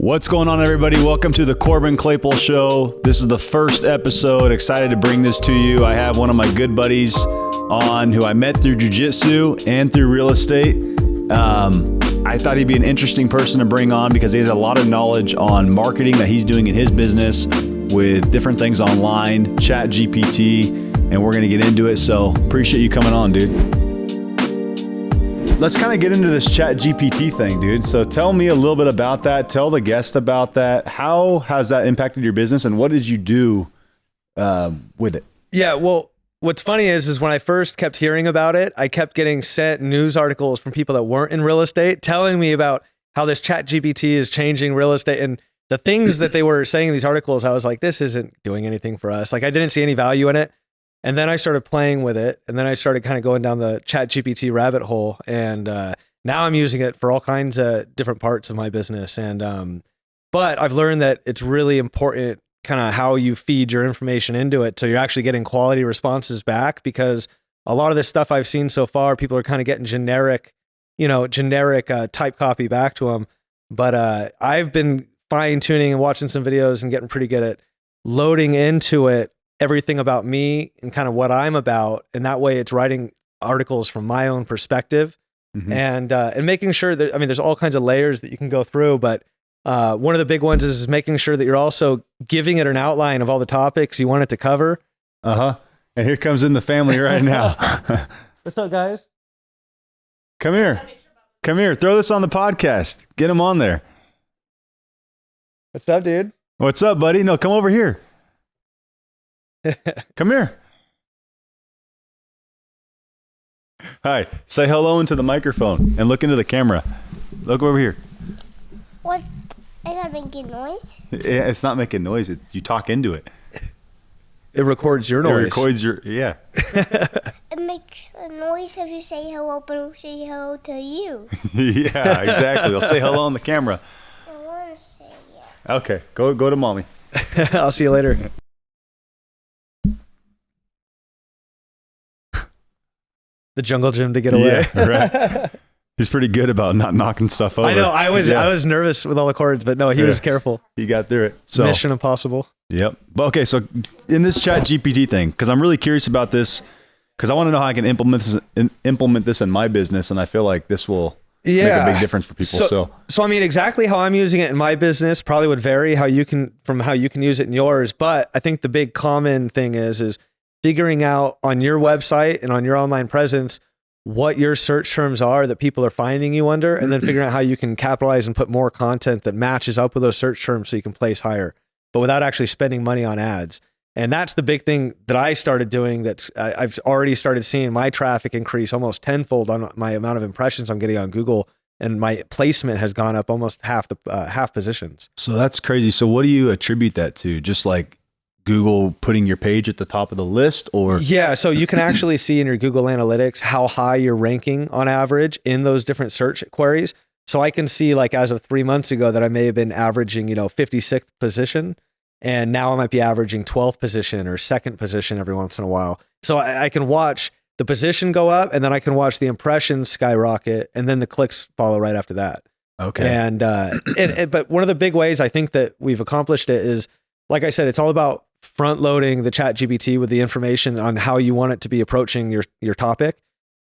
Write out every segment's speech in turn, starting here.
What's going on, everybody? Welcome to the Corbin Claypool Show. This is the first episode. Excited to bring this to you. I have one of my good buddies on who I met through jiu-jitsu and through real estate. I thought he'd be an interesting person to bring on because he has a lot of knowledge on marketing that he's doing in his business with different things online, ChatGPT, and we're going to get into it. So appreciate you coming on, dude. Let's kind of get into this ChatGPT thing, dude. So tell me a little bit about that. Tell the guest about that. How has that impacted your business, and what did you do with it? Yeah, well, what's funny is when I first kept hearing about it, I kept getting sent news articles from people that weren't in real estate telling me about how this ChatGPT is changing real estate. And the things that they were saying in these articles, I was like, this isn't doing anything for us. Like, I didn't see any value in it. And then I started playing with it, and then I started kind of going down the ChatGPT rabbit hole. And now I'm using it for all kinds of different parts of my business. And but I've learned that it's really important kind of how you feed your information into it, so you're actually getting quality responses back. Because a lot of this stuff I've seen so far, people are kind of getting generic type copy back to them. But I've been fine tuning and watching some videos and getting pretty good at loading into it everything about me and kind of what I'm about. And that way it's writing articles from my own perspective. Mm-hmm. and making sure that, I mean, there's all kinds of layers that you can go through, but one of the big ones is making sure that you're also giving it an outline of all the topics you want it to cover. And here comes in the family right now. What's up, guys? Come here. Throw this on the podcast. Get him on there. What's up, dude? What's up, buddy? No, come over here. Come here. Hi. Say hello into the microphone and look into the camera. Look over here. What? Is that making noise? Yeah, it's not making noise. You talk into it. It records your noise. It records your, yeah. It makes a noise if you say hello, but it'll say hello to you. Yeah, exactly. I'll say hello on the camera. I want to say yeah. Okay, go to mommy. I'll see you later. The jungle gym to get away. Yeah, right. He's pretty good about not knocking stuff over. I know. I was nervous with all the cords, but no, he was careful. He got through it. So, Mission impossible. Yep. But okay, so in this ChatGPT thing, because I'm really curious about this, because I want to know how I can implement this in my business, and I feel like this will make a big difference for people. So I mean, exactly how I'm using it in my business probably would vary from how you can use it in yours. But I think the big common thing is figuring out on your website and on your online presence what your search terms are that people are finding you under, and then figuring out how you can capitalize and put more content that matches up with those search terms so you can place higher, but without actually spending money on ads. And that's the big thing that I started doing. I've already started seeing my traffic increase almost tenfold on my amount of impressions I'm getting on Google, and my placement has gone up almost half positions. So that's crazy. So what do you attribute that to? Just like Google putting your page at the top of the list, or? Yeah, so you can actually see in your Google Analytics how high you're ranking on average in those different search queries. So I can see, like, as of 3 months ago that I may have been averaging, 56th position, and now I might be averaging 12th position or second position every once in a while. So I can watch the position go up, and then I can watch the impressions skyrocket, and then the clicks follow right after that. Okay. And but one of the big ways I think that we've accomplished it is, like I said, it's all about front loading the ChatGPT with the information on how you want it to be approaching your topic,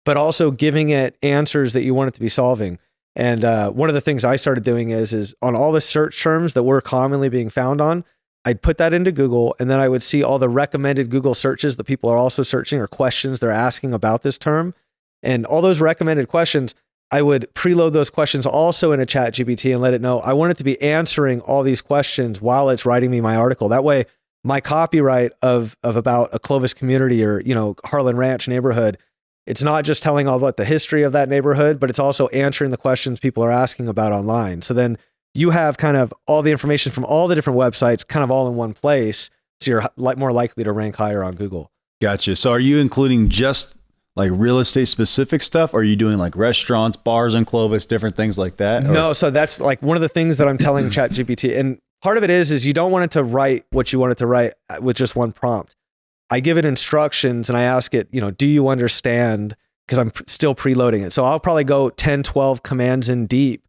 but also giving it answers that you want it to be solving. And one of the things I started doing is on all the search terms that we're commonly being found on, I'd put that into Google, and then I would see all the recommended Google searches that people are also searching, or questions they're asking about this term. And all those recommended questions, I would preload those questions also in a ChatGPT and let it know I want it to be answering all these questions while it's writing me my article. That way, my copyright of about a Clovis community or, Harlan Ranch neighborhood, it's not just telling all about the history of that neighborhood, but it's also answering the questions people are asking about online. So then you have kind of all the information from all the different websites kind of all in one place. So you're more likely to rank higher on Google. Gotcha. So are you including just like real estate specific stuff? Or are you doing like restaurants, bars in Clovis, different things like that? No. So that's like one of the things that I'm telling ChatGPT. And part of it is you don't want it to write what you want it to write with just one prompt. I give it instructions and I ask it, do you understand? Because I'm still preloading it. So I'll probably go 10, 12 commands in deep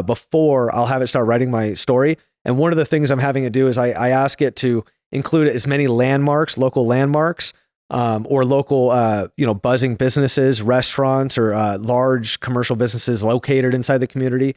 before I'll have it start writing my story. And one of the things I'm having it do is I ask it to include as many landmarks, local landmarks, or local, buzzing businesses, restaurants, or large commercial businesses located inside the community.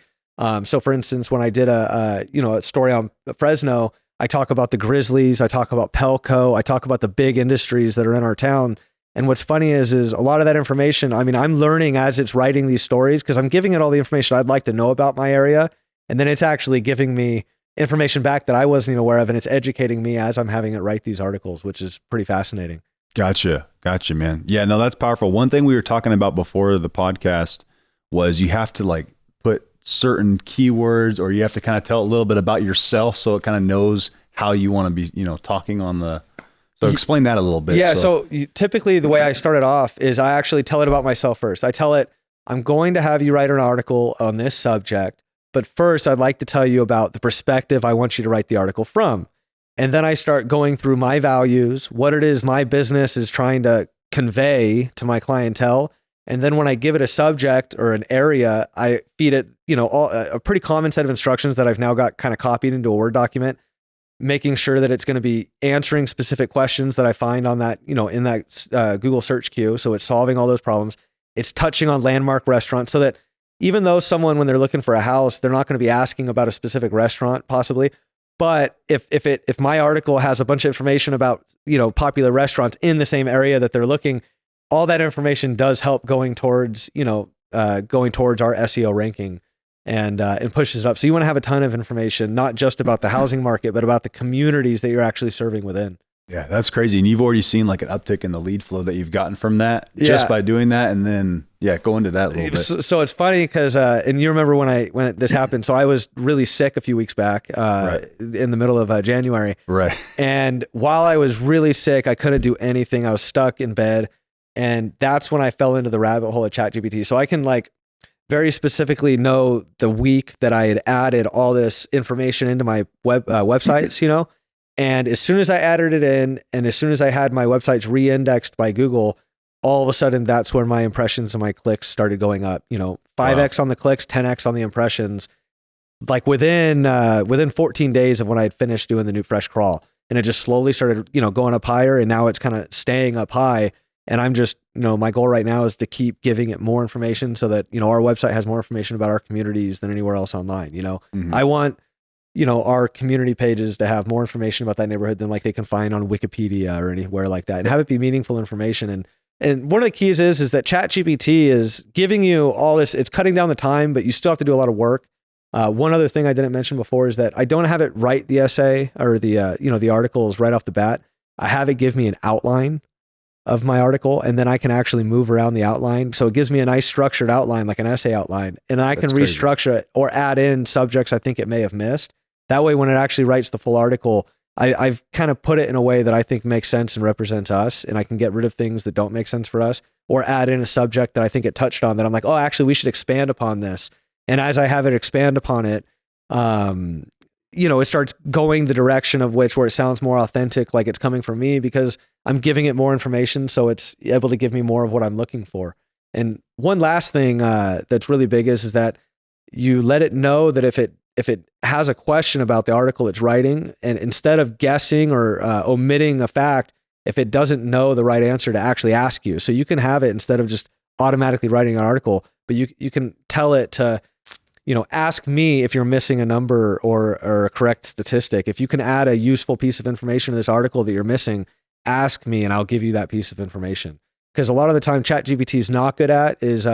So for instance, when I did a story on Fresno, I talk about the Grizzlies, I talk about Pelco, I talk about the big industries that are in our town. And what's funny is a lot of that information, I mean, I'm learning as it's writing these stories because I'm giving it all the information I'd like to know about my area. And then it's actually giving me information back that I wasn't even aware of. And it's educating me as I'm having it write these articles, which is pretty fascinating. Gotcha, man. Yeah, no, that's powerful. One thing we were talking about before the podcast was you have to like put certain keywords, or you have to kind of tell a little bit about yourself so it kind of knows how you want to be, talking on the... So explain that a little bit. Yeah. So typically the way I started off is I actually tell it about myself first. I tell it, I'm going to have you write an article on this subject, but first I'd like to tell you about the perspective I want you to write the article from. And then I start going through my values, what it is my business is trying to convey to my clientele. And then when I give it a subject or an area, I feed it, a pretty common set of instructions that I've now got kind of copied into a Word document, making sure that it's going to be answering specific questions that I find on that, in that Google search queue. So it's solving all those problems. It's touching on landmark restaurants so that even though someone, when they're looking for a house, they're not going to be asking about a specific restaurant possibly. But if my article has a bunch of information about, popular restaurants in the same area that they're looking, all that information does help going towards our SEO ranking. And pushes it up. So you want to have a ton of information, not just about the housing market, but about the communities that you're actually serving within. Yeah, that's crazy. And you've already seen like an uptick in the lead flow that you've gotten from that just by doing that. And then, go into that a little bit. So it's funny because, and you remember when this happened. So I was really sick a few weeks back in the middle of January. Right. And while I was really sick, I couldn't do anything. I was stuck in bed. And that's when I fell into the rabbit hole of ChatGPT. So I can very specifically know the week that I had added all this information into my websites, and as soon as I added it in, and as soon as I had my websites re-indexed by Google, all of a sudden that's where my impressions and my clicks started going up, 5x on the clicks, 10x on the impressions, like within 14 days of when I had finished doing the new fresh crawl. And it just slowly started, going up higher, and now it's kind of staying up high. And I'm just, my goal right now is to keep giving it more information so that, our website has more information about our communities than anywhere else online. Mm-hmm. I want, our community pages to have more information about that neighborhood than like they can find on Wikipedia or anywhere like that, and have it be meaningful information. And one of the keys is that ChatGPT is giving you all this, it's cutting down the time, but you still have to do a lot of work. One other thing I didn't mention before is that I don't have it write the essay or the articles right off the bat. I have it give me an outline of my article, and then I can actually move around the outline. So it gives me a nice structured outline, like an essay outline, and I can restructure it or add in subjects I think it may have missed. That way, when it actually writes the full article, I've kind of put it in a way that I think makes sense and represents us, and I can get rid of things that don't make sense for us, or add in a subject that I think it touched on that I'm like, oh, actually, we should expand upon this. And as I have it expand upon it, it starts going the direction of where it sounds more authentic, like it's coming from me, because I'm giving it more information. So it's able to give me more of what I'm looking for. And one last thing that's really big is that you let it know that if it has a question about the article it's writing, and instead of guessing or omitting a fact, if it doesn't know the right answer, to actually ask you. So you can have it, instead of just automatically writing an article, but you can tell it to, ask me if you're missing a number or a correct statistic. If you can add a useful piece of information to this article that you're missing, ask me and I'll give you that piece of information. Because a lot of the time ChatGPT is not good at is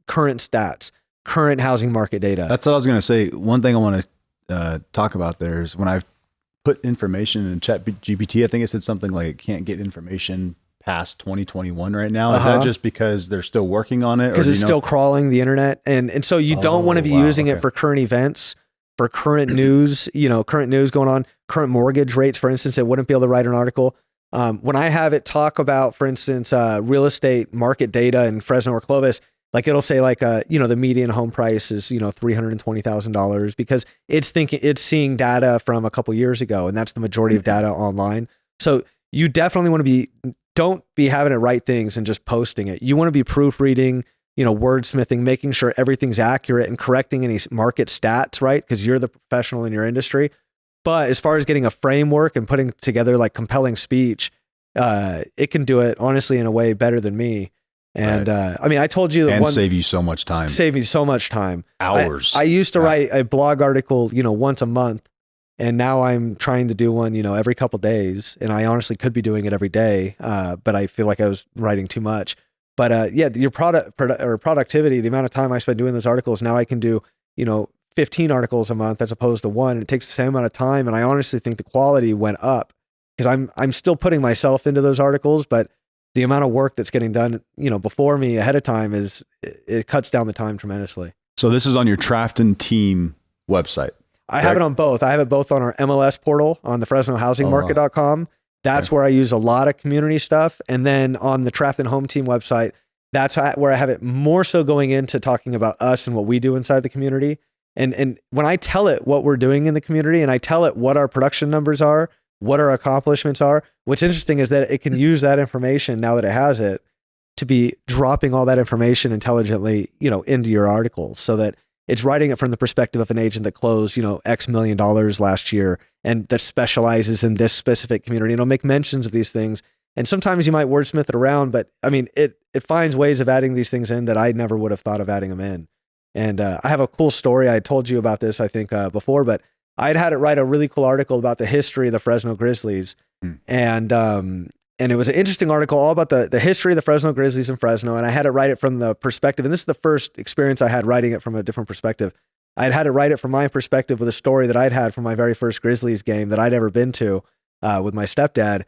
current stats, current housing market data. That's what I was going to say. One thing I want to talk about there is when I've put information in ChatGPT, I think it said something like it can't get information past 2021 right now. Is that just because they're still working on it? Because it's still crawling the internet. And so you don't want to be using it for current events, for current news, current news going on, current mortgage rates, for instance. It wouldn't be able to write an article. When I have it talk about, for instance, real estate market data in Fresno or Clovis, like it'll say the median home price is, $320,000, because it's seeing data from a couple years ago, and that's the majority of data online. So you definitely want to don't be having it write things and just posting it. You want to be proofreading, wordsmithing, making sure everything's accurate and correcting any market stats, right? Because you're the professional in your industry. But as far as getting a framework and putting together like compelling speech, it can do it honestly in a way better than me. And I mean, I told you that save you so much time. Save me so much time. Hours. I used to write a blog article, once a month, and now I'm trying to do one, every couple days. And I honestly could be doing it every day, but I feel like I was writing too much. But your productivity, the amount of time I spend doing those articles, now I can do 15 articles a month as opposed to one. And it takes the same amount of time, and I honestly think the quality went up because I'm still putting myself into those articles, but the amount of work that's getting done, before me ahead of time it cuts down the time tremendously. So this is on your Trafton team website. I have it on both. I have it both on our MLS portal on the FresnoHousingMarket.com. That's where I use a lot of community stuff. And then on the Trafton Home Team website, that's where I have it more so going into talking about us and what we do inside the community. And when I tell it what we're doing in the community and I tell it what our production numbers are, what our accomplishments are, what's interesting is that it can use that information now that it has it to be dropping all that information intelligently, into your articles so that it's writing it from the perspective of an agent that closed, X million dollars last year and that specializes in this specific community. And it'll make mentions of these things. And sometimes you might wordsmith it around, but I mean, it finds ways of adding these things in that I never would have thought of adding them in. And I have a cool story. I told you about this, I think, before, but I'd had it write a really cool article about the history of the Fresno Grizzlies. And it was an interesting article all about the history of the Fresno Grizzlies in Fresno. And I had it write it from the perspective, and this is the first experience I had writing it from a different perspective. I had it write it from my perspective with a story that I'd had from my very first Grizzlies game that I'd ever been to with my stepdad.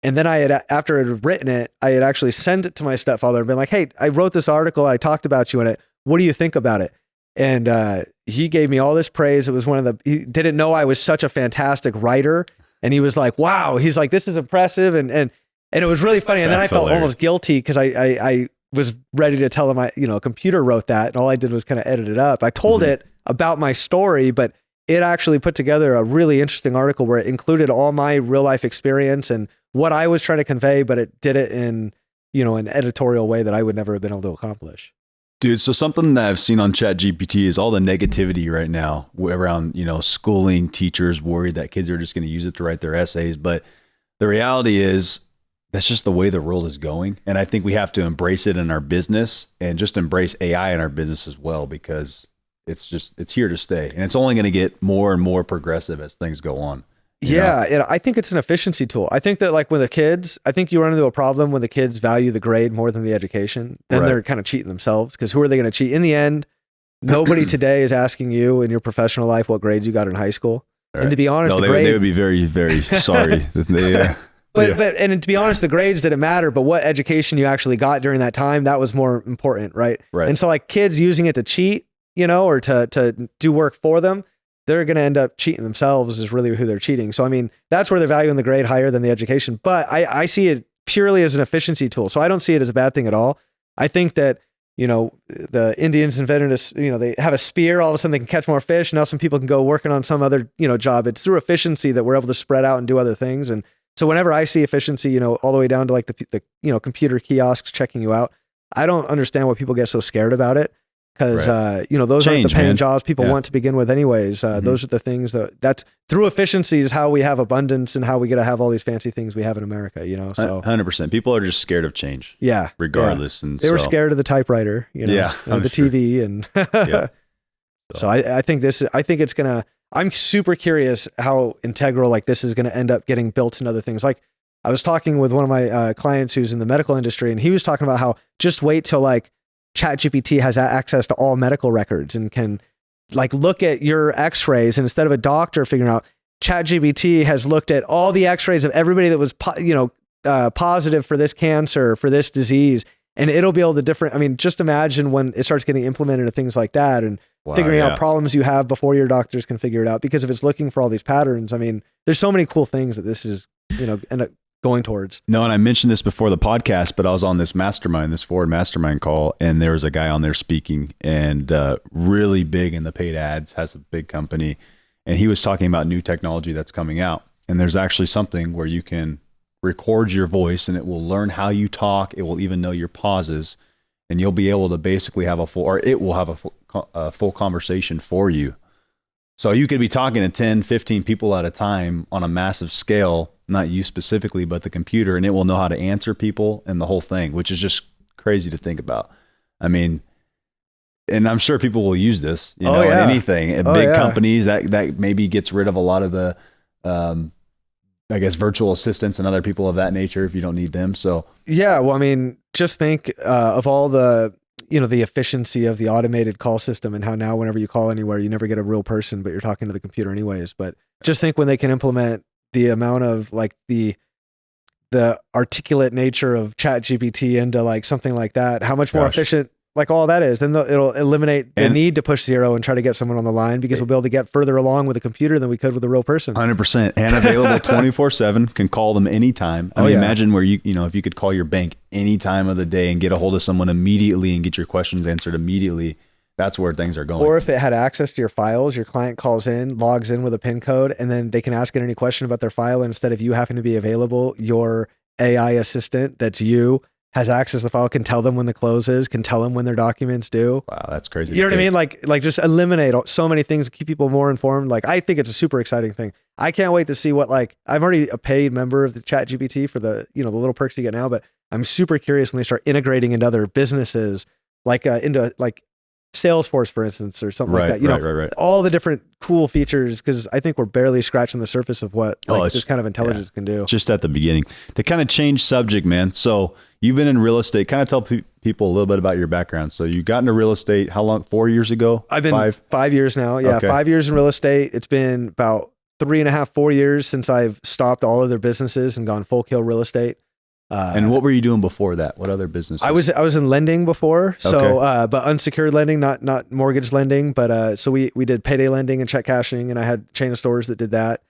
And then after I had written it, I had actually sent it to my stepfather and been like, hey, I wrote this article. I talked about you in it. What do you think about it? And he gave me all this praise. It was he didn't know I was such a fantastic writer. And he was like, wow, he's like, this is impressive. And it was really funny. And then I felt almost guilty because I was ready to tell him a computer wrote that. And all I did was kind of edit it up. I told it about my story, but it actually put together a really interesting article where it included all my real life experience and what I was trying to convey, but it did it in, an editorial way that I would never have been able to accomplish. Dude, so something that I've seen on ChatGPT is all the negativity right now around, schooling, teachers worried that kids are just going to use it to write their essays. But the reality is that's just the way the world is going. And I think we have to embrace it in our business and just embrace AI in our business as well, because it's here to stay. And it's only going to get more and more progressive as things go on. Yeah. And I think it's an efficiency tool. I think that like with the kids, I think you run into a problem when the kids value the grade more than the education. Then they're kind of cheating themselves, because who are they going to cheat? In the end, nobody today is asking you in your professional life what grades you got in high school. Right. And to be honest, they would be very, very sorry. But to be honest, the grades didn't matter, but what education you actually got during that time, that was more important. Right. And so like kids using it to cheat, or to do work for them, they're going to end up cheating themselves is really who they're cheating. So, I mean, that's where they're valuing the grade higher than the education. But I see it purely as an efficiency tool. So I don't see it as a bad thing at all. I think that, the Indians invented they have a spear, all of a sudden they can catch more fish. Now some people can go working on some other, job. It's through efficiency that we're able to spread out and do other things. And so whenever I see efficiency, all the way down to like the computer kiosks checking you out, I don't understand why people get so scared about it. Because, those aren't the paying jobs people want to begin with anyways. Those are the things that's through efficiency is how we have abundance and how we get to have all these fancy things we have in America, so 100%. People are just scared of change. Yeah. Regardless. Yeah. And they were scared of the typewriter, and the TV. And so I think it's going to, I'm super curious how integral like this is going to end up getting built in other things. Like I was talking with one of my clients who's in the medical industry, and he was talking about how just wait till like ChatGPT has access to all medical records and can like look at your x-rays, and instead of a doctor figuring out, ChatGPT has looked at all the x-rays of everybody that was, positive for this cancer, for this disease. And it'll be able to just imagine when it starts getting implemented into things like that and figuring out problems you have before your doctors can figure it out. Because if it's looking for all these patterns, there's so many cool things that this is, end up going towards. No, and I mentioned this before the podcast, but I was on this forward mastermind call, and there was a guy on there speaking, and really big in the paid ads, has a big company, and he was talking about new technology that's coming out. And there's actually something where you can record your voice, and it will learn how you talk. It will even know your pauses, and you'll be able to basically have it will have a full conversation for you. So you could be talking to 10, 15 people at a time on a massive scale, not you specifically, but the computer, and it will know how to answer people and the whole thing, which is just crazy to think about. I mean, and I'm sure people will use this, in anything. Big companies, that maybe gets rid of a lot of the, I guess, virtual assistants and other people of that nature if you don't need them. So yeah, well, I mean, just think of all the, the efficiency of the automated call system and how now whenever you call anywhere, you never get a real person, but you're talking to the computer anyways. But just think when they can implement the amount of like the articulate nature of ChatGPT into like something like that, how much more efficient like all that is, then it'll eliminate the need to push 0 and try to get someone on the line, because we'll be able to get further along with a computer than we could with a real person. 100%. And available 24/7, can call them anytime. I mean, imagine where if you could call your bank any time of the day and get a hold of someone immediately and get your questions answered immediately. That's where things are going. Or if it had access to your files, your client calls in, logs in with a PIN code, and then they can ask it any question about their file. And instead of you having to be available, your AI assistant, that's you, has access to the file, can tell them when the close is, can tell them when their documents due. Wow, that's crazy. You know what I mean? Like just eliminate so many things, keep people more informed. Like, I think it's a super exciting thing. I can't wait to see what, like, I'm already a paid member of the ChatGPT for the, the little perks you get now, but I'm super curious when they start integrating into other businesses, like into like Salesforce, for instance, or something like that. Right. All the different cool features, because I think we're barely scratching the surface of what this kind of intelligence can do. Just at the beginning. To kind of change subject, man. So you've been in real estate. Kind of tell people a little bit about your background. So you got into real estate how long? 4 years ago? I've been 5 years now. Yeah, okay. 5 years in real estate. It's been about 3.5, 4 years since I've stopped all other businesses and gone full kill real estate. And what were you doing before that? What other businesses? I was in lending before, so but unsecured lending, not mortgage lending. But so we did payday lending and check cashing, and I had a chain of stores that did that.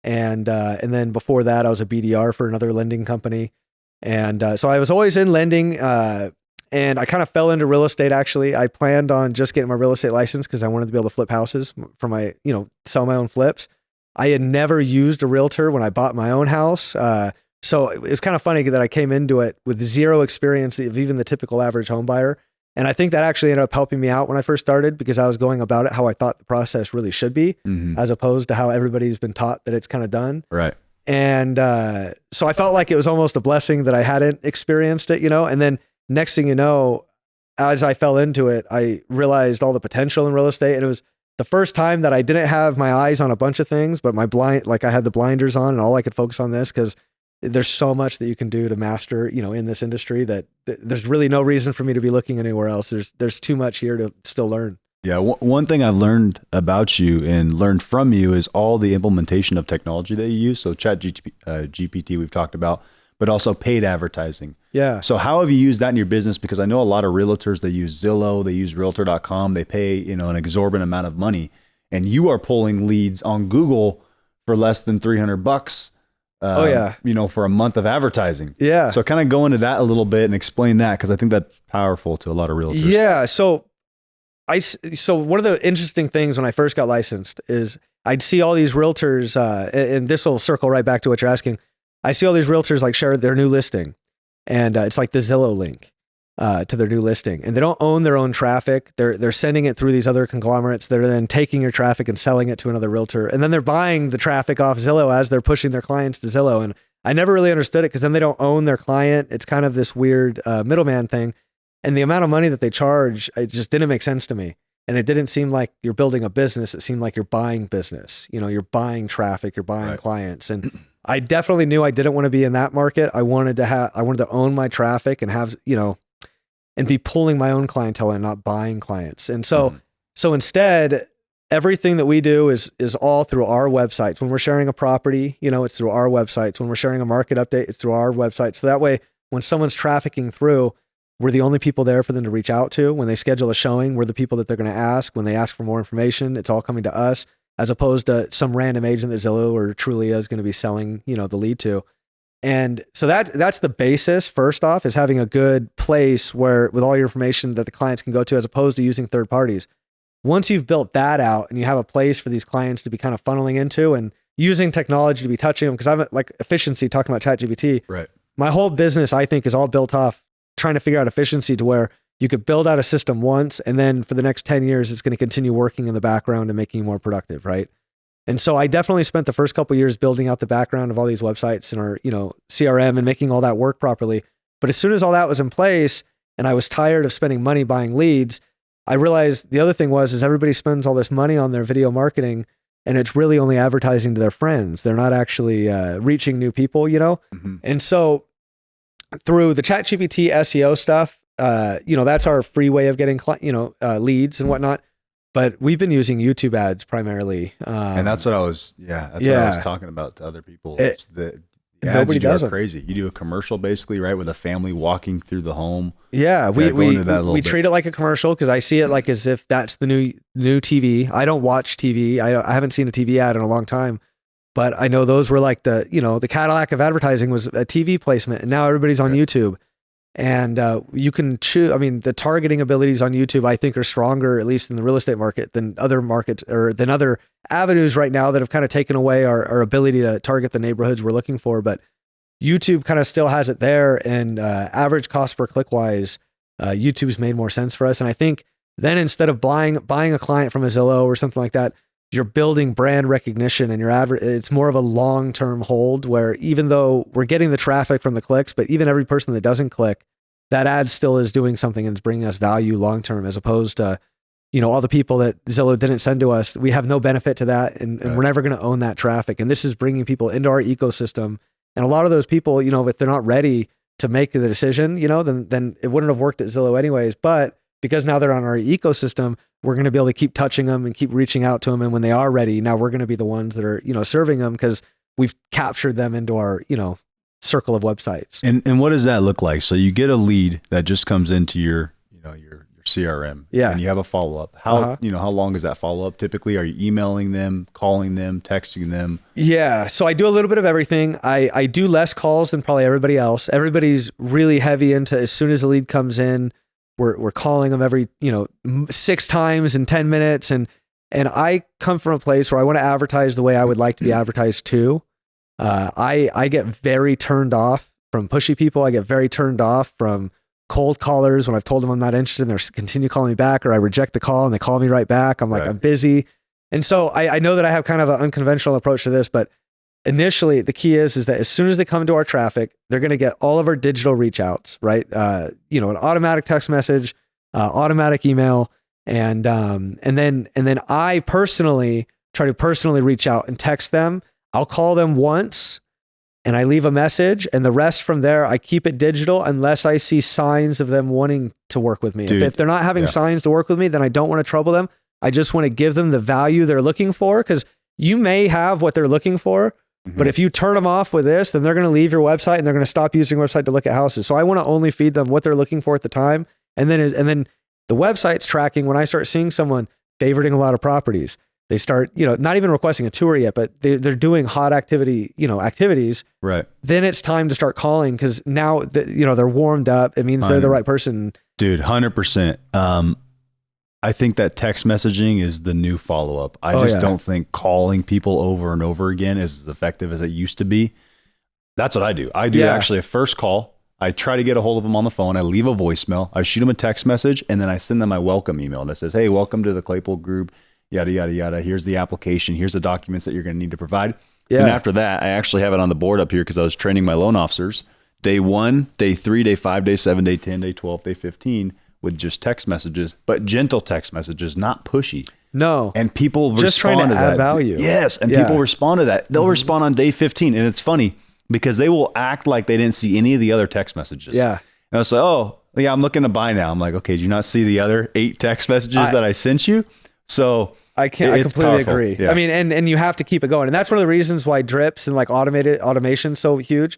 And then before that, I was a BDR for another lending company. And so I was always in lending, and I kind of fell into real estate. Actually, I planned on just getting my real estate license because I wanted to be able to flip houses for my, sell my own flips. I had never used a realtor when I bought my own house. So it's kind of funny that I came into it with zero experience of even the typical average home buyer. And I think that actually ended up helping me out when I first started, because I was going about it how I thought the process really should be, as opposed to how everybody's been taught that it's kind of done. Right. And so I felt like it was almost a blessing that I hadn't experienced it, and then next thing you know, as I fell into it, I realized all the potential in real estate. And it was the first time that I didn't have my eyes on a bunch of things, but I had the blinders on and all I could focus on this, because there's so much that you can do to master, in this industry that there's really no reason for me to be looking anywhere else. There's too much here to still learn. Yeah. One thing I've learned about you and learned from you is all the implementation of technology that you use. So ChatGPT we've talked about, but also paid advertising. Yeah. So how have you used that in your business? Because I know a lot of realtors, they use Zillow, they use realtor.com, they pay, an exorbitant amount of money, and you are pulling leads on Google for less than $300. For a month of advertising. Yeah. So kind of go into that a little bit and explain that, because I think that's powerful to a lot of realtors. Yeah. So one of the interesting things when I first got licensed is I'd see all these realtors, and this will circle right back to what you're asking. I see all these realtors like share their new listing, and it's like the Zillow link to their new listing, and they don't own their own traffic. They're sending it through these other conglomerates that are then taking your traffic and selling it to another realtor, and then they're buying the traffic off Zillow as they're pushing their clients to Zillow. And I never really understood it, because then they don't own their client. It's kind of this weird middleman thing, and the amount of money that they charge, it just didn't make sense to me. And it didn't seem like you're building a business. It seemed like you're buying business. You're buying traffic, you're buying clients. And I definitely knew I didn't want to be in that market. I wanted to own my traffic and have, and be pulling my own clientele and not buying clients. And so instead, everything that we do is all through our websites. When we're sharing a property, it's through our websites. When we're sharing a market update, it's through our website. So that way, when someone's trafficking through, we're the only people there for them to reach out to. When they schedule a showing, we're the people that they're going to ask. When they ask for more information, it's all coming to us, as opposed to some random agent that Zillow or Trulia is going to be selling, the lead to. And so that's the basis. First off, is having a good place where with all your information that the clients can go to, as opposed to using third parties. Once you've built that out and you have a place for these clients to be kind of funneling into and using technology to be touching them, because I'm like efficiency, talking about ChatGPT. Right. My whole business, I think, is all built off trying to figure out efficiency to where you could build out a system once, and then for the next 10 years, it's going to continue working in the background and making you more productive, right? And so I definitely spent the first couple of years building out the background of all these websites and our, CRM and making all that work properly. But as soon as all that was in place and I was tired of spending money buying leads, I realized the other thing is everybody spends all this money on their video marketing and it's really only advertising to their friends. They're not actually reaching new people, Mm-hmm. And so through the ChatGPT SEO stuff, that's our free way of getting, leads and whatnot. But we've been using YouTube ads primarily. And that's what I was, what I was talking about to other people. It's the ads you do are crazy. You do a commercial basically, right? With a family walking through the home. Yeah. We treat it like a commercial because I see it like as if that's the new TV. I don't watch TV. I haven't seen a TV ad in a long time, but I know those were like the Cadillac of advertising was a TV placement, and now everybody's on YouTube. And you can choose. I mean, the targeting abilities on YouTube, I think, are stronger, at least in the real estate market, than other markets or than other avenues right now that have kind of taken away our ability to target the neighborhoods we're looking for. But YouTube kind of still has it there, and average cost per click wise, YouTube's made more sense for us. And I think then instead of buying a client from a Zillow or something like that, you're building brand recognition, and it's more of a long-term hold where even though we're getting the traffic from the clicks, but even every person that doesn't click, that ad still is doing something and it's bringing us value long-term, as opposed to, all the people that Zillow didn't send to us. We have no benefit to that, and we're never going to own that traffic. And this is bringing people into our ecosystem. And a lot of those people, if they're not ready to make the decision, then it wouldn't have worked at Zillow anyways. But because now they're on our ecosystem, we're going to be able to keep touching them and keep reaching out to them. And when they are ready, now we're going to be the ones that are, serving them because we've captured them into our, circle of websites. And what does that look like? So you get a lead that just comes into your CRM. Yeah. And you have a follow-up. How long is that follow-up? Typically, are you emailing them, calling them, texting them? Yeah. So I do a little bit of everything. I do less calls than probably everybody else. Everybody's really heavy into, as soon as the lead comes in, we're calling them every, 6 times in 10 minutes. And I come from a place where I want to advertise the way I would like to be advertised too. I get very turned off from pushy people. I get very turned off from cold callers when I've told them I'm not interested and they continue calling me back, or I reject the call and they call me right back. I'm like, I'm busy. And so I know that I have kind of an unconventional approach to this, but initially the key is that as soon as they come to our traffic, they're going to get all of our digital reach outs, right? An automatic text message, automatic email. And then I personally try to personally reach out and text them. I'll call them once and I leave a message, and the rest from there, I keep it digital unless I see signs of them wanting to work with me. If they're not having signs to work with me, then I don't want to trouble them. I just want to give them the value they're looking for, because you may have what they're looking for, but if you turn them off with this, then they're going to leave your website and they're going to stop using your website to look at houses. So I want to only feed them what they're looking for at the time. And then the website's tracking when I start seeing someone favoriting a lot of properties. They start, not even requesting a tour yet, but they're doing hot activities. Right. Then it's time to start calling, because now they're warmed up. It means they're the right person. Dude, 100%. I think that text messaging is the new follow-up. I don't think calling people over and over again is as effective as it used to be. That's what I do. I do actually a first call. I try to get a hold of them on the phone. I leave a voicemail. I shoot them a text message, and then I send them my welcome email that says, hey, welcome to the Claypool Group, yada, yada, yada. Here's the application. Here's the documents that you're going to need to provide. Yeah. And after that, I actually have it on the board up here because I was training my loan officers. Day 1, day 3, day 5, day 7, day 10, day 12, day 15 with just text messages, but gentle text messages, not pushy. No. And people just respond trying to add that. value. Yes. And people respond to that. They'll respond on day 15. And it's funny because they will act like they didn't see any of the other text messages. Yeah. And I was like, oh, yeah, I'm looking to buy now. I'm like, okay, did you not see the other 8 text messages that I sent you? So I completely agree. Yeah. I mean, and you have to keep it going. And that's one of the reasons why drips and like automation is so huge.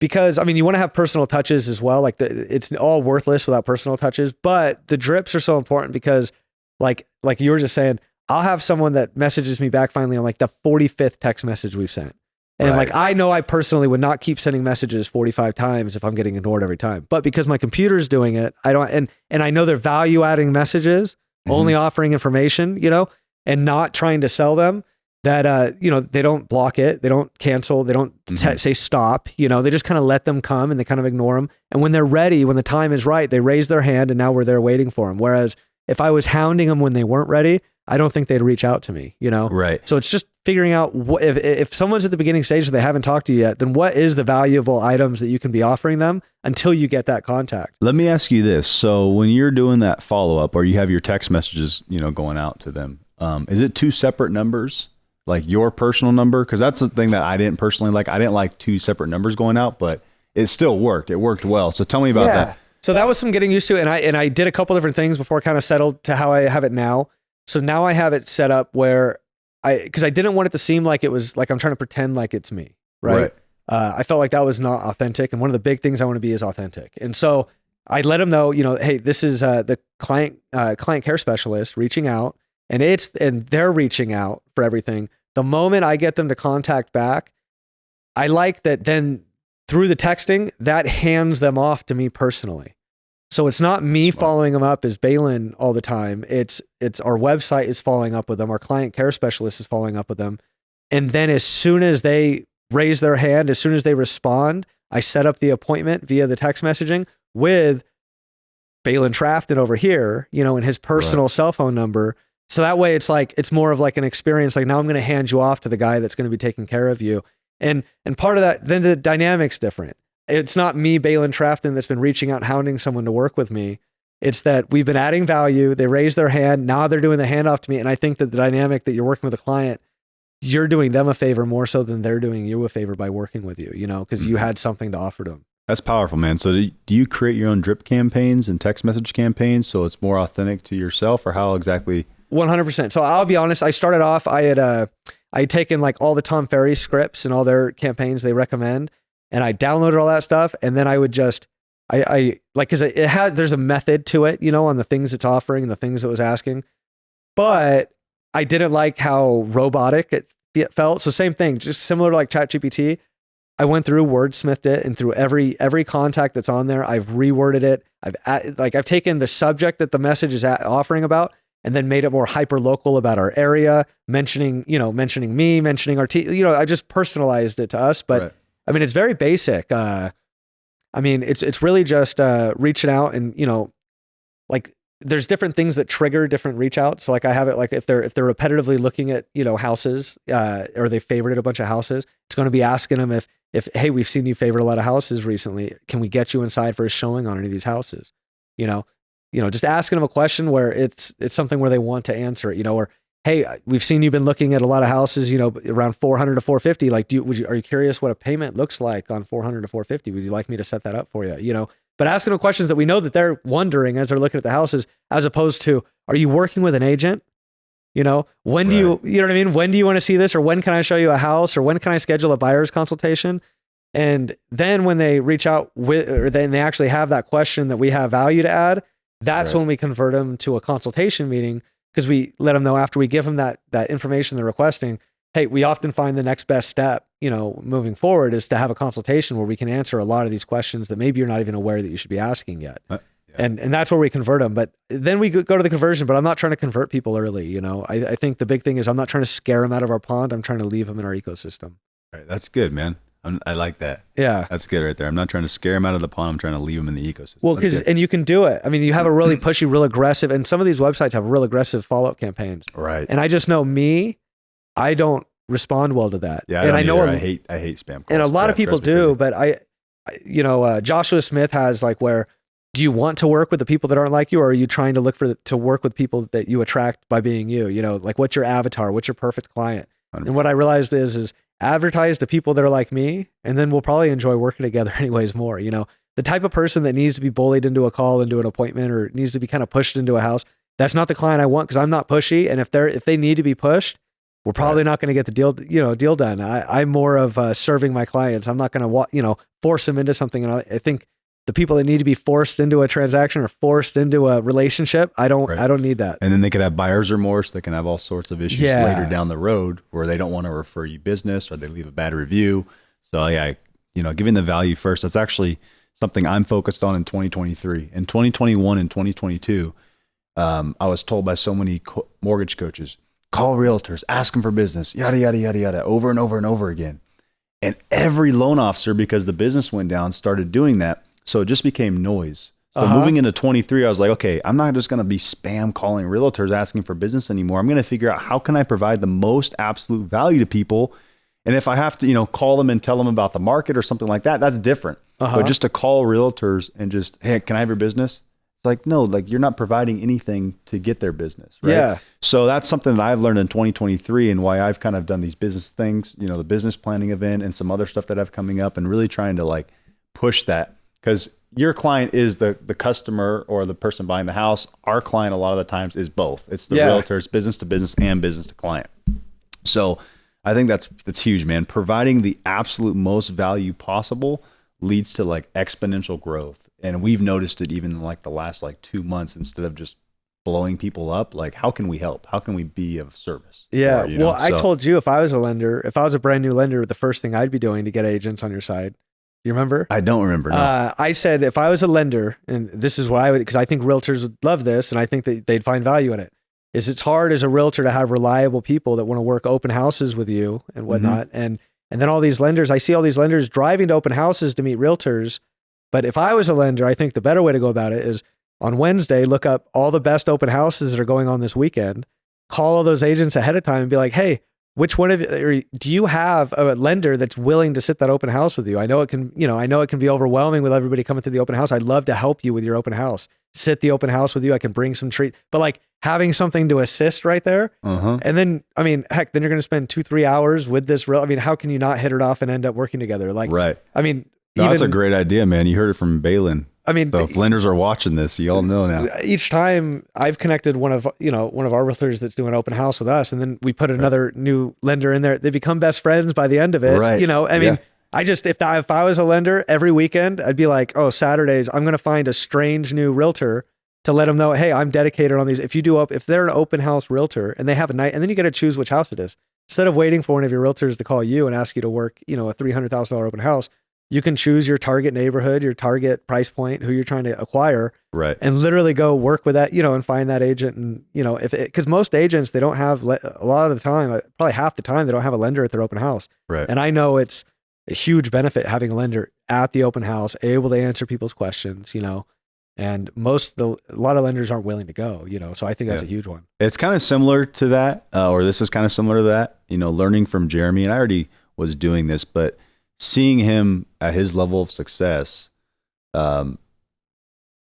Because you want to have personal touches as well. Like it's all worthless without personal touches, but the drips are so important because like you were just saying, I'll have someone that messages me back finally on like the 45th text message we've sent. And like, I know I personally would not keep sending messages 45 times if I'm getting ignored every time, but because my computer's doing it, I don't, and I know they're value adding messages, only offering information, and not trying to sell them. that, they don't block it. They don't cancel. They don't say stop, they just kind of let them come and they kind of ignore them. And when they're ready, when the time is right, they raise their hand and now we're there waiting for them. Whereas if I was hounding them when they weren't ready, I don't think they'd reach out to me, Right. So it's just figuring out if someone's at the beginning stage and they haven't talked to you yet, then what is the valuable items that you can be offering them until you get that contact? Let me ask you this. So when you're doing that follow-up or you have your text messages, going out to them, is it two separate numbers? Like your personal number? Because that's the thing that I didn't personally like. I didn't like two separate numbers going out, but it still worked. It worked well. So tell me about that. So that was some getting used to, and I did a couple different things before I kind of settled to how I have it now. So now I have it set up where because I didn't want it to seem like it was like I'm trying to pretend like it's me, right? I felt like that was not authentic, and one of the big things I want to be is authentic. And so I let them know, hey, this is the client care specialist reaching out. And they're reaching out for everything. The moment I get them to contact back, I like that then through the texting, that hands them off to me personally. So it's not me following them up as Balin all the time. It's our website is following up with them. Our client care specialist is following up with them. And then as soon as they raise their hand, as soon as they respond, I set up the appointment via the text messaging with Balin Trafton over here, and his personal cell phone number. So that way it's more of like an experience. Like now I'm going to hand you off to the guy that's going to be taking care of you. And part of that, then the dynamic's different. It's not me, Balin Trafton, that's been reaching out, hounding someone to work with me. It's that we've been adding value. They raise their hand. Now they're doing the handoff to me. And I think that the dynamic that you're working with a client, you're doing them a favor more so than they're doing you a favor by working with you, because you had something to offer to them. That's powerful, man. So do you create your own drip campaigns and text message campaigns so it's more authentic to yourself, or how exactly? 100%. So I'll be honest. I started off, I had taken like all the Tom Ferry scripts and all their campaigns they recommend, and I downloaded all that stuff. And then I would just, I like, cause there's a method to it, on the things it's offering and the things it was asking, but I didn't like how robotic it felt. So same thing, just similar to like ChatGPT. I went through, wordsmithed it, and through every contact that's on there, I've reworded it. I've taken the subject that the message is offering about, and then made it more hyper local about our area, mentioning me, mentioning our team. I just personalized it to us. But right. I mean, it's very basic. It's really just reaching out and like there's different things that trigger different reach outs. So like I have it like if they're repetitively looking at houses or they favorited a bunch of houses, it's going to be asking them if hey, we've seen you favorite a lot of houses recently. Can we get you inside for a showing on any of these houses? Just asking them a question where it's something where they want to answer it, or hey, we've seen you've been looking at a lot of houses, around 400 to 450. Like, are you curious what a payment looks like on 400 to 450? Would you like me to set that up for you? But asking them questions that we know that they're wondering as they're looking at the houses, as opposed to, are you working with an agent? When do you know what I mean? When do you want to see this? Or when can I show you a house? Or when can I schedule a buyer's consultation? And then when they reach out or then they actually have that question that we have value to add, that's when we convert them to a consultation meeting, because we let them know after we give them that information they're requesting. Hey, we often find the next best step, moving forward is to have a consultation where we can answer a lot of these questions that maybe you're not even aware that you should be asking yet. And that's where we convert them. But then we go to the conversion, but I'm not trying to convert people early. I think the big thing is I'm not trying to scare them out of our pond. I'm trying to leave them in our ecosystem. Right. That's good, man. I like that. Yeah. That's good right there. I'm not trying to scare them out of the pond. I'm trying to leave them in the ecosystem. Well, and you can do it. I mean, you have a really pushy, real aggressive, and some of these websites have real aggressive follow-up campaigns. Right. And I just know I don't respond well to that. Yeah. And I know I hate spam calls. And a lot of people do, but Joshua Smith has like where, do you want to work with the people that aren't like you, or are you trying to look to work with people that you attract by being you? Like what's your avatar? What's your perfect client? 100%. And what I realized is advertise to people that are like me, and then we'll probably enjoy working together anyways more. The type of person that needs to be bullied into a call, into an appointment, or needs to be kind of pushed into a house, that's not the client I want, because I'm not pushy. And if they need to be pushed, we're probably not going to get the deal done. I'm more of serving my clients. I'm not going to force them into something. And I think the people that need to be forced into a transaction or forced into a relationship, I don't need that. And then they could have buyer's remorse. They can have all sorts of issues later down the road where they don't want to refer you business, or they leave a bad review. So giving the value first, that's actually something I'm focused on in 2023. In 2021 and 2022, I was told by so many mortgage coaches, call realtors, ask them for business, yada, yada, yada, yada, over and over and over again. And every loan officer, because the business went down, started doing that. So it just became noise. So moving into 23, I was like, okay, I'm not just going to be spam calling realtors asking for business anymore. I'm going to figure out how can I provide the most absolute value to people. And if I have to, you know, call them and tell them about the market or something like that, that's different. But just to call realtors and just, hey, can I have your business? It's like, no, like you're not providing anything to get their business, right? Yeah. So that's something that I've learned in 2023 and why I've kind of done these business things, you know, the business planning event and some other stuff that I've coming up and really trying to like push that. Because your client is the customer or the person buying the house. Our client a lot of the times is both. It's the realtors, business to business and business to client. So I think that's huge, man. Providing the absolute most value possible leads to like exponential growth. And we've noticed it even in like the last like 2 months, instead of just blowing people up, like how can we help? How can we be of service? Yeah. Or, you know, well, I told you if I was a lender, if I was a brand new lender, the first thing I'd be doing to get agents on your side. You remember? I don't remember. No. I said, if I was a lender, and this is what I would, because I think realtors would love this, and I think that they'd find value in it, is it's hard as a realtor to have reliable people that want to work open houses with you and whatnot. And then all these lenders, I see all these lenders driving to open houses to meet realtors. But if I was a lender, I think the better way to go about it is on Wednesday, look up all the best open houses that are going on this weekend, call all those agents ahead of time and be like, hey, which one of you, or do you have a lender that's willing to sit that open house with you? I know it can, you know, I know it can be overwhelming with everybody coming through the open house. I'd love to help you with your open house, sit the open house with you. I can bring some treat, but like having something to assist right there. And then, I mean, heck, then you're going to spend 2-3 hours with this real, I mean, how can you not hit it off and end up working together? Like, right. I mean, no, that's a great idea, man. You heard it from Balin. I mean, so if lenders are watching this, you all know now. Each time I've connected one of our realtors that's doing an open house with us, and then we put another new lender in there. They become best friends by the end of it. Right. You know, I mean, I just, if I was a lender every weekend, I'd be like, oh, Saturdays, I'm going to find a strange new realtor to let them know, hey, I'm dedicated on these. If they're an open house realtor and they have a night, and then you got to choose which house it is. Instead of waiting for one of your realtors to call you and ask you to work, you know, a $300,000 open house, you can choose your target neighborhood, your target price point, who you're trying to acquire, right? And literally go work with that, you know, and find that agent. And, you know, because most agents, they don't have a lot of the time, probably half the time, they don't have a lender at their open house. Right. And I know it's a huge benefit having a lender at the open house, able to answer people's questions, you know, and a lot of lenders aren't willing to go, you know, so I think that's a huge one. It's kind of similar to that, or this is kind of similar to that, you know, learning from Jeremy. And I already was doing this, but seeing him at his level of success,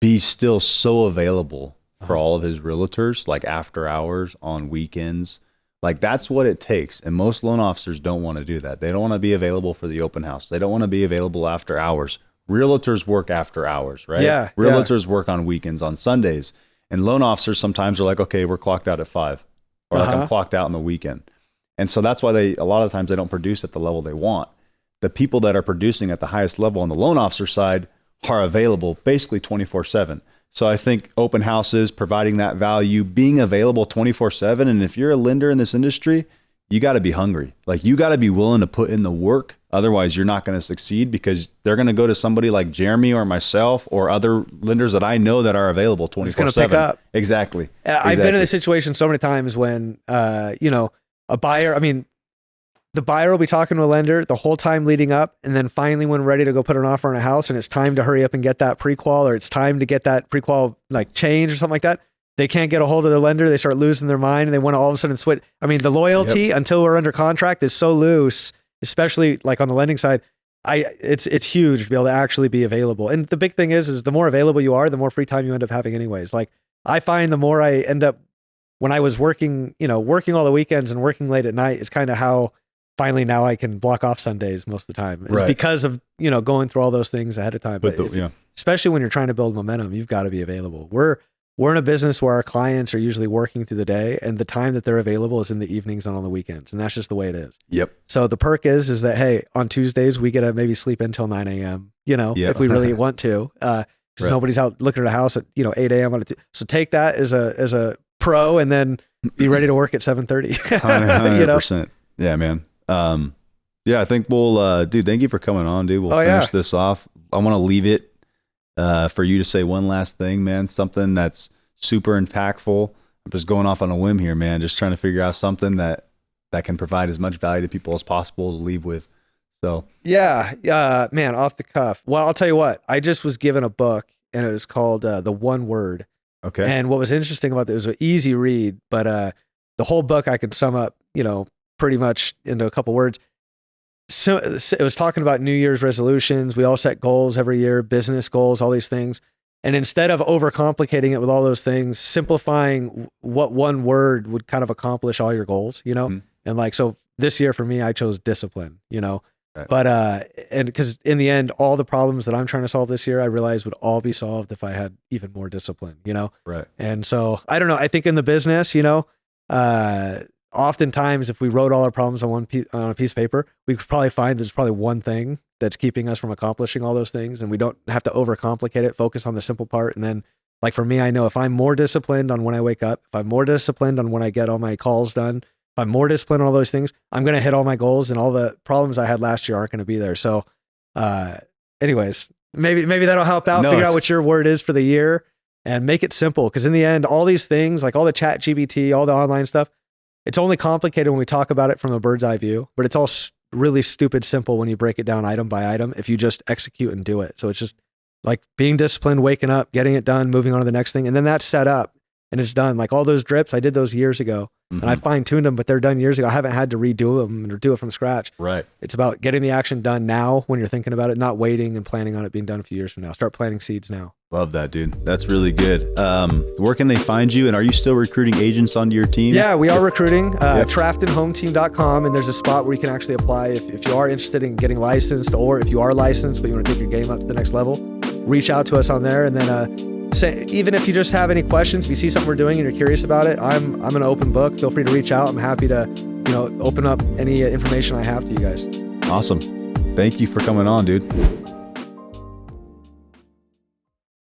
be still so available for all of his realtors, like after hours, on weekends, like that's what it takes. And most loan officers don't want to do that. They don't want to be available for the open house. They don't want to be available after hours. Realtors work after hours, right? Yeah. Realtors work on weekends, on Sundays. And loan officers sometimes are like, okay, we're clocked out at 5, or like I'm clocked out on the weekend. And so that's why a lot of times they don't produce at the level they want. The people that are producing at the highest level on the loan officer side are available basically 24/7. So I think open houses, providing that value, being available 24/7. And if you're a lender in this industry, you got to be hungry. Like you got to be willing to put in the work. Otherwise you're not going to succeed, because they're going to go to somebody like Jeremy or myself or other lenders that I know that are available 24/7. It's going to pick up. Exactly. I've been in this situation so many times when, you know, a buyer, I mean, the buyer will be talking to a lender the whole time leading up. And then finally, when ready to go put an offer on a house and it's time to hurry up and get that pre-qual, or it's time to get that pre-qual like change or something like that, they can't get a hold of their lender. They start losing their mind and they want to all of a sudden switch. I mean, the loyalty until we're under contract is so loose, especially like on the lending side. It's huge to be able to actually be available. And the big thing is the more available you are, the more free time you end up having anyways. Like I find the more I end up, when I was working, you know, working all the weekends and working late at night, is kind of how finally now I can block off Sundays most of the time. It's because of, you know, going through all those things ahead of time. But especially when you're trying to build momentum, you've got to be available. We're in a business where our clients are usually working through the day, and the time that they're available is in the evenings and on the weekends. And that's just the way it is. Yep. So the perk is that, hey, on Tuesdays, we get to maybe sleep until 9 a.m., you know, if we really want to, because nobody's out looking at a house at, you know, 8 a.m. So take that as a pro, and then be ready to work at 7:30. 100%. You know? Yeah, man. I think we'll, dude, thank you for coming on, dude. We'll finish this off. I want to leave it, for you to say one last thing, man, something that's super impactful. just going off on a whim here, man. Just trying to figure out something that can provide as much value to people as possible to leave with. So yeah, man, off the cuff. Well, I'll tell you what. I just was given a book, and it was called The One Word. Okay. And what was interesting about it was an easy read, but the whole book I could sum up, pretty much into a couple words. So it was talking about New Year's resolutions. We all set goals every year, business goals, all these things. And instead of overcomplicating it with all those things, simplifying what one word would kind of accomplish all your goals, Mm-hmm. And like, so this year for me, I chose discipline, Right. but, and because in the end, all the problems that I'm trying to solve this year, I realized would all be solved if I had even more discipline, Right. And so I don't know. I think in the business, oftentimes if we wrote all our problems on on a piece of paper, we could probably find there's probably one thing that's keeping us from accomplishing all those things. And we don't have to overcomplicate it, focus on the simple part. And then like for me, I know if I'm more disciplined on when I wake up, if I'm more disciplined on when I get all my calls done, if I'm more disciplined on all those things, I'm going to hit all my goals, and all the problems I had last year aren't going to be there. So, anyways, maybe that'll help out, figure out what your word is for the year and make it simple. Cause in the end, all these things, like all the ChatGPT, all the online stuff, it's only complicated when we talk about it from a bird's eye view, but it's all really stupid simple when you break it down item by item, if you just execute and do it. So it's just like being disciplined, waking up, getting it done, moving on to the next thing. And then that's set up and it's done. Like all those drips, I did those years ago. Mm-hmm. And I fine tuned them, but they're done years ago. I haven't had to redo them or do it from scratch. Right. It's about getting the action done now when you're thinking about it, not waiting and planning on it being done a few years from now. Start planting seeds now. Love that, dude. That's really good. Where can they find you? And are you still recruiting agents onto your team? Yeah, we are recruiting. TraftonHomeTeam.com, and there's a spot where you can actually apply if you are interested in getting licensed, or if you are licensed but you want to take your game up to the next level. Reach out to us on there, and then even if you just have any questions, if you see something we're doing and you're curious about it, I'm an open book. Feel free to reach out. I'm happy to open up any information I have to you guys. Awesome. Thank you for coming on, dude.